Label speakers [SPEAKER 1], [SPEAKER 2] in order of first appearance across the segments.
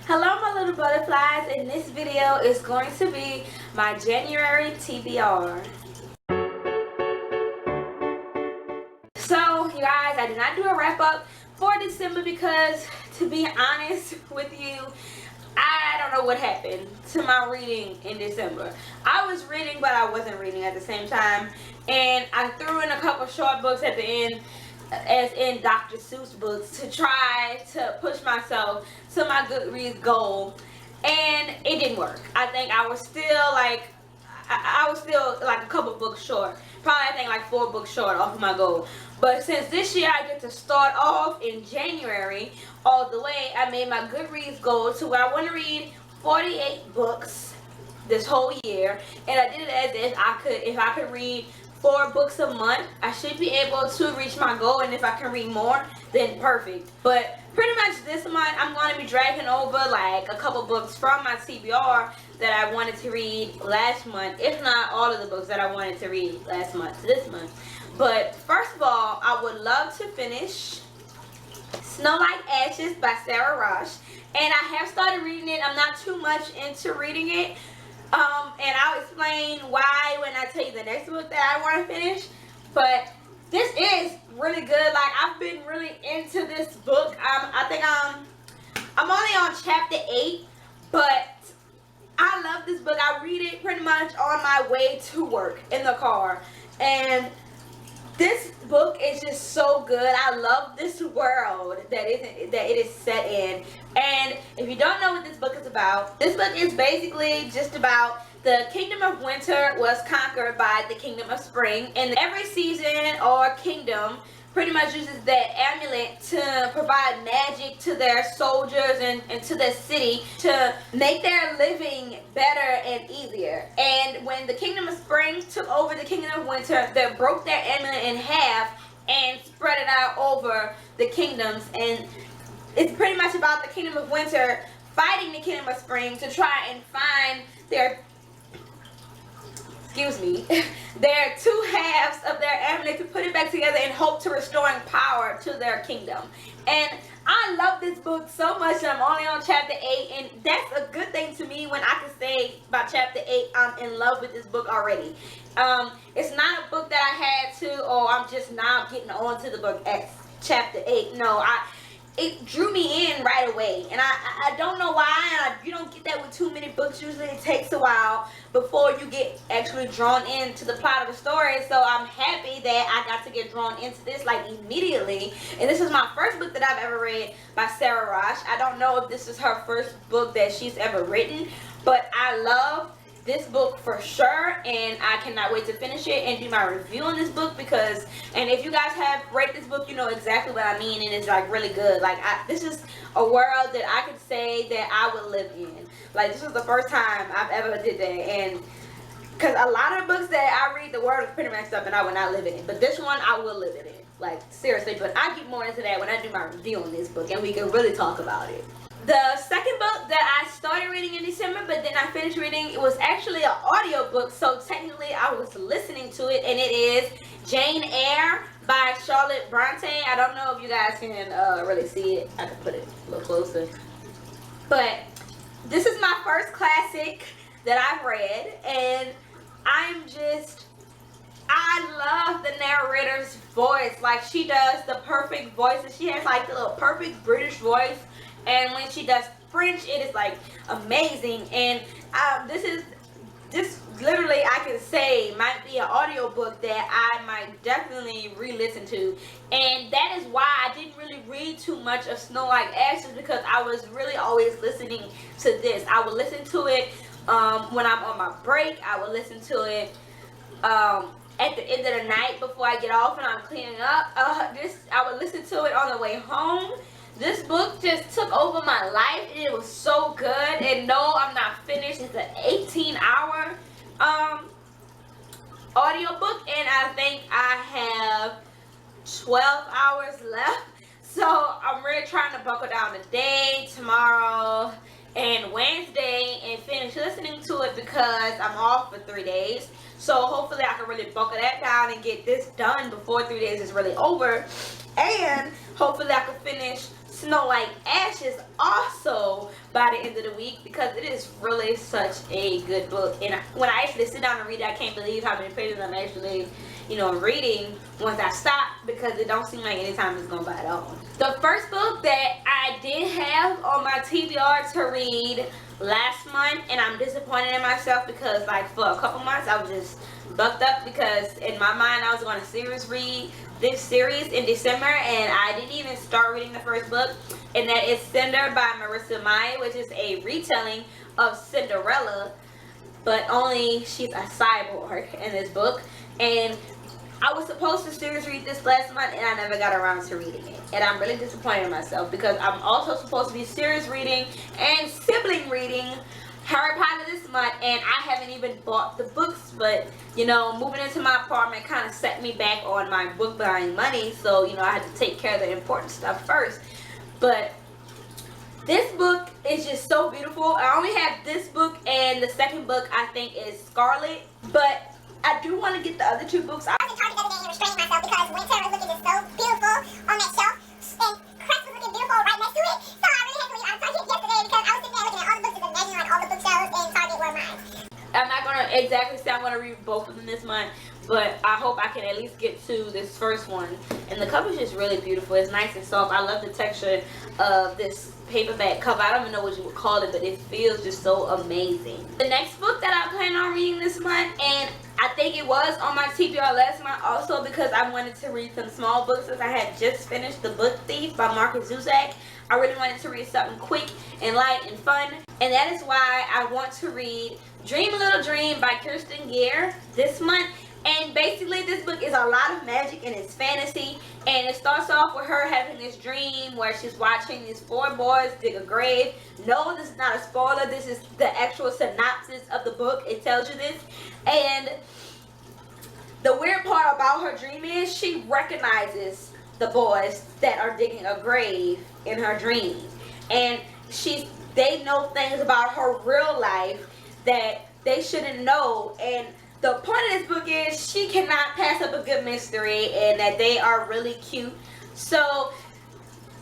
[SPEAKER 1] Hello my little butterflies, and this video is going to be my January TBR. So you guys, I did not do a wrap up for December because, to be honest with you, I don't know what happened to my reading in December. I was reading, but I wasn't reading at the same time, and I threw in a couple short books at the end, as in Dr. Seuss books, to try to push myself to my Goodreads goal, and it didn't work. I think I was still like a couple books short. Probably I think like 4 books short off of my goal. But since this year I get to start off in January all the way, I made my Goodreads goal to where I want to read 48 books this whole year, and I did it as if I could read 4 books a month, I should be able to reach my goal, and if I can read more, then perfect. But pretty much this month, I'm going to be dragging over like a couple books from my TBR that I wanted to read last month, if not all of the books that I wanted to read last month to this month. But first of all, I would love to finish Snow Like Ashes by Sarah Rosh, and I have started reading it. I'm not too much into reading it. And I'll explain why when I tell you the next book that I want to finish. But this is really good. Like, I've been really into this book. I think I'm only on chapter 8, but I love this book. I read it pretty much on my way to work in the car, and this book is just so good. I love this world that it is set in. And if you don't know what this book is about, this book is basically just about the kingdom of winter was conquered by the kingdom of spring, and every season or kingdom pretty much uses that amulet to provide magic to their soldiers and to their city to make their living better and easier. And when the kingdom of spring took over the kingdom of winter, they broke their amulet in half and spread it out over the kingdoms. And it's pretty much about the kingdom of winter fighting the kingdom of spring to try and find their their 2 halves of their amulet to put it back together in hope to restoring power to their kingdom. And I love this book so much. I'm only on chapter 8, and that's a good thing to me when I can say by chapter 8 I'm in love with this book already. It's not a book that I had to, or I'm just now getting on to the book at chapter 8. No, it drew me in right away, and I don't know why. You don't get that with too many books. Usually it takes a while before you get actually drawn into the plot of the story. So I'm happy that I got to get drawn into this like immediately. And this is my first book that I've ever read by Sarah Rosh. I don't know if this is her first book that she's ever written, but I love this book for sure, and I cannot wait to finish it and do my review on this book, because, and if you guys have read this book, you know exactly what I mean, and it's like really good. Like, this is a world that I could say that I would live in. Like, this was the first time I've ever did that, and because a lot of books that I read, the world is pretty messed up and I would not live in it, but this one I will live in it, like seriously. But I get more into that when I do my review on this book, and we can really talk about it. The second book that I started reading in December, but then I finished reading, it was actually an audio book, so technically I was listening to it, and it is Jane Eyre by Charlotte Bronte. I don't know if you guys can really see it. I can put it a little closer. But this is my first classic that I've read, and I love the narrator's voice. Like, she does the perfect voices. She has like the little perfect British voice. And when she does French, it is like amazing. And this literally, I can say, might be an audio book that I might definitely re-listen to. And that is why I didn't really read too much of Snow Like Ashes, because I was really always listening to this. I would listen to it when I'm on my break. I would listen to it at the end of the night before I get off and I'm cleaning up. I would listen to it on the way home. This book just took over my life, and it was so good. And no, I'm not finished. It's an 18-hour audiobook, and I think I have 12 hours left. So I'm really trying to buckle down today, tomorrow, and Wednesday and finish listening to it, because I'm off for 3 days. So hopefully I can really buckle that down and get this done before 3 days is really over. And hopefully I can finish Snow White Ashes also by the end of the week, because it is really such a good book. And when I actually sit down and read it, I can't believe how many pages I'm actually, you know, reading once I stop, because it don't seem like any time it's gonna bite on. The first book that I did have on my TBR to read last month, and I'm disappointed in myself because like for a couple months I was just bucked up, because in my mind I was going to series read this series in December, and I didn't even start reading the first book, and that is Cinder by Marissa Meyer, which is a retelling of Cinderella, but only she's a cyborg in this book. And I was supposed to series read this last month, and I never got around to reading it, and I'm really disappointed in myself, because I'm also supposed to be series reading and sibling reading Harry Potter this month, and I haven't even bought the books. But you know, moving into my apartment kind of set me back on my book buying money, so you know, I had to take care of the important stuff first. But this book is just so beautiful. I only have this book, and the second book I think is Scarlet, but I do want to get the other two books. I was in Target the other day and restraining myself because Winter was looking just so beautiful on that shelf, and Crest was looking beautiful right next to it. So I really had to leave out of Target yesterday because I was sitting there looking at all the books and imagining like all the bookshelves in Target were mine. I'm not going to exactly say I'm going to read both of them this month, but I hope I can at least get to this first one. And the cover is just really beautiful. It's nice and soft. I love the texture of this paperback cover. I don't even know what you would call it, but it feels just so amazing. The next book that I plan on reading this month, and I think it was on my TBR last month also, because I wanted to read some small books since I had just finished The Book Thief by Marcus Zusak. I really wanted to read something quick and light and fun, and that is why I want to read Dream a Little Dream by Kirsten Gier this month. And basically this book is a lot of magic and it's fantasy, and it starts off with her having this dream where she's watching these 4 boys dig a grave. No, this is not a spoiler, this is the actual synopsis of the book. It tells you this. And the weird part about her dream is she recognizes the boys that are digging a grave in her dream, and they know things about her real life that they shouldn't know. And the point of this book is she cannot pass up a good mystery, and that they are really cute. So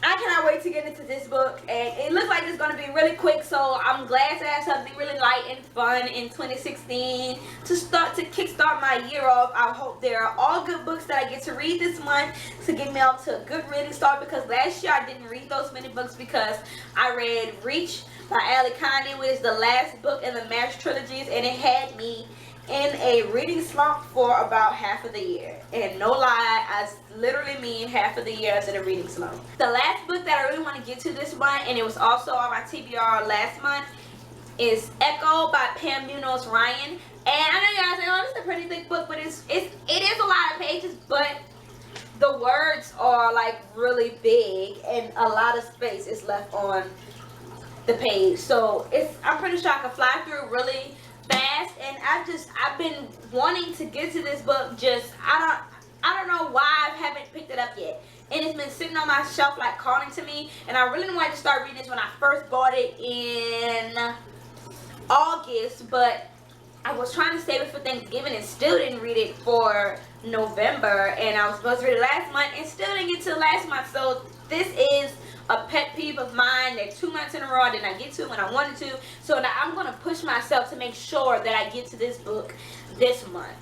[SPEAKER 1] I cannot wait to get into this book, and it looks like it's going to be really quick, so I'm glad to have something really light and fun in 2016 to kickstart my year off. I hope they are all good books that I get to read this month to get me off to a good reading start, because last year I didn't read those many books because I read Reach by Ali Condé, which is the last book in the Match trilogies, and it had me in a reading slump for about half of the year. And no lie, I literally mean half of the year I was in a reading slump. The last book that I really want to get to this month, and it was also on my TBR last month, is Echo by Pam Munoz Ryan. And I know you guys say, oh, this is a pretty thick book, but it is a lot of pages, but the words are like really big and a lot of space is left on the page. So I'm pretty sure I can fly through really fast, and I've been wanting to get to this book. Just I don't know why I haven't picked it up yet, and it's been sitting on my shelf like calling to me, and I really wanted to start reading this when I first bought it in August, but I was trying to save it for Thanksgiving and still didn't read it for November, and I was supposed to read it last month and still didn't get to last month. So this is a pet peeve of mine that 2 months in a row I did not get to when I wanted to. So now I'm going to push myself to make sure that I get to this book this month.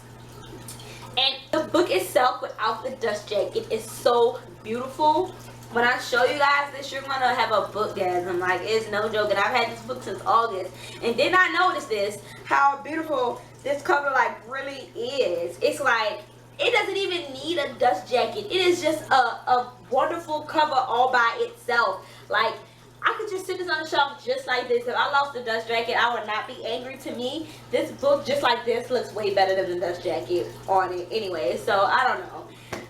[SPEAKER 1] And the book itself without the dust jacket is so beautiful. When I show you guys this, you're going to have a bookgasm. Like, it's no joke. And I've had this book since August and did not notice this, how beautiful this cover like really is. It's like, it doesn't even need a dust jacket. It is just a wonderful cover all by itself. Like, I could just sit this on the shelf just like this. If I lost the dust jacket, I would not be angry. To me, this book just like this looks way better than the dust jacket on it anyway. So, I don't know.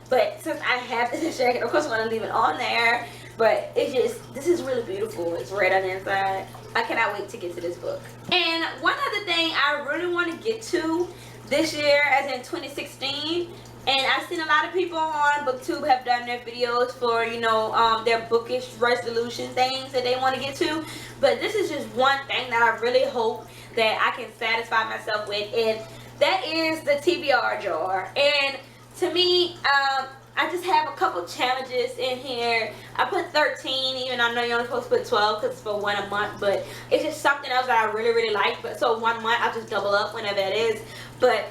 [SPEAKER 1] But since I have this jacket, of course I'm going to leave it on there. But it's just, this is really beautiful. It's red on the inside. I cannot wait to get to this book. And one other thing I really want to get to this year, as in 2016, and I've seen a lot of people on BookTube have done their videos for, you know, their bookish resolution things that they want to get to. But this is just one thing that I really hope that I can satisfy myself with, and that is the TBR jar. And to me, I just have a couple challenges in here. I put 13, even though I know you're only supposed to put 12 because it's for one a month, but it's just something else that I really, really like. But so 1 month, I'll just double up whenever it is. But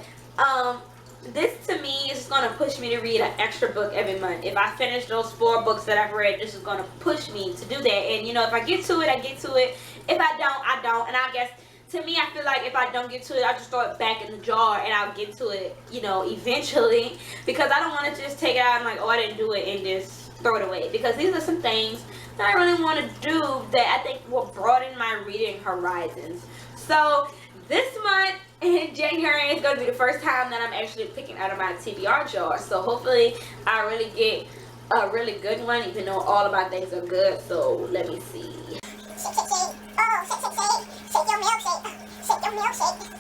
[SPEAKER 1] this to me is going to push me to read an extra book every month. If I finish those 4 books that I've read, this is going to push me to do that. And you know, if I get to it, I get to it. If I don't, I don't. And I guess to me, I feel like if I don't get to it, I'll just throw it back in the jar and I'll get to it, you know, eventually. Because I don't want to just take it out and like, oh, I didn't do it, and just throw it away. Because these are some things that I really want to do that I think will broaden my reading horizons. So this month in January is going to be the first time that I'm actually picking out of my TBR jar. So hopefully I really get a really good one, even though all of my things are good. So let me see.
[SPEAKER 2] Shake, shake, shake. Oh, shake, shake, shake. Shake your milkshake. Shake your milkshake.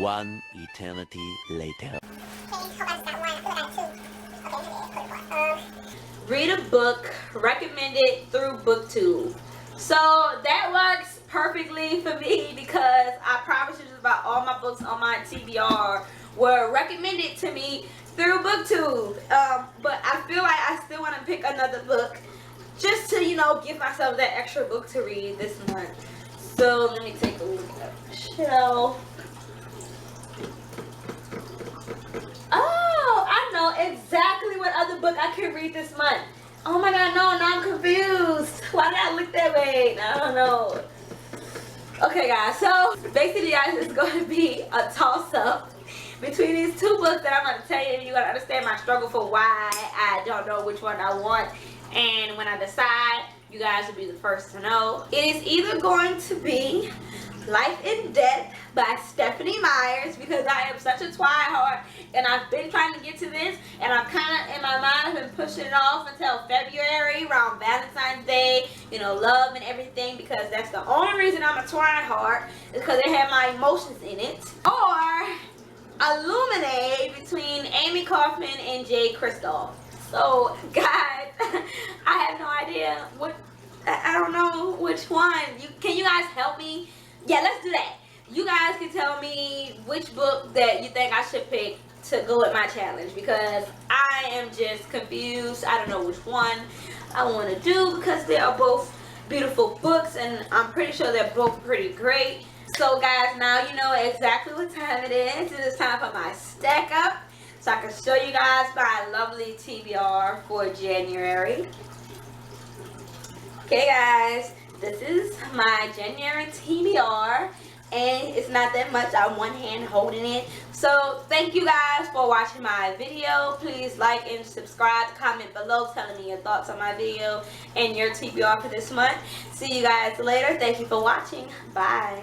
[SPEAKER 3] One eternity later.
[SPEAKER 1] Read a book recommended through BookTube. So that works perfectly for me because I promise you just about all my books on my TBR were recommended to me through BookTube. But I feel like I still want to pick another book just to, you know, give myself that extra book to read this month. So let me take a look at the shelf. Oh, I know exactly what other book I can read this month. Oh my god, no, now I'm confused. Why did I look that way? I don't know. Okay guys, so basically guys, it's going to be a toss-up between these 2 books that I'm going to tell you. You're going to understand my struggle for why I don't know which one I want. And when I decide, you guys will be the first to know. It is either going to be Life and Death by Stephanie Myers, because I am such a twihard and I've been trying to get to this, and I'm kind of in my mind, I've been pushing it off until February around Valentine's Day, you know, love and everything, because that's the only reason I'm a twihard, is because it had my emotions in it. Or Illuminate between Amy Kaufman and Jay Kristoff. So guys, I have no idea what, I don't know which one. Can you guys help me? Yeah, let's do that. You guys can tell me which book that you think I should pick to go with my challenge, because I am just confused. I don't know which one I want to do, because they are both beautiful books and I'm pretty sure they're both pretty great. So guys, now you know exactly what time it is. It is time for my stack up, so I can show you guys my lovely TBR for January. Okay guys, this is my January TBR, and it's not that much. I'm one hand holding it. So thank you guys for watching my video. Please like and subscribe, comment below telling me your thoughts on my video and your TBR for this month. See you guys later. Thank you for watching. Bye.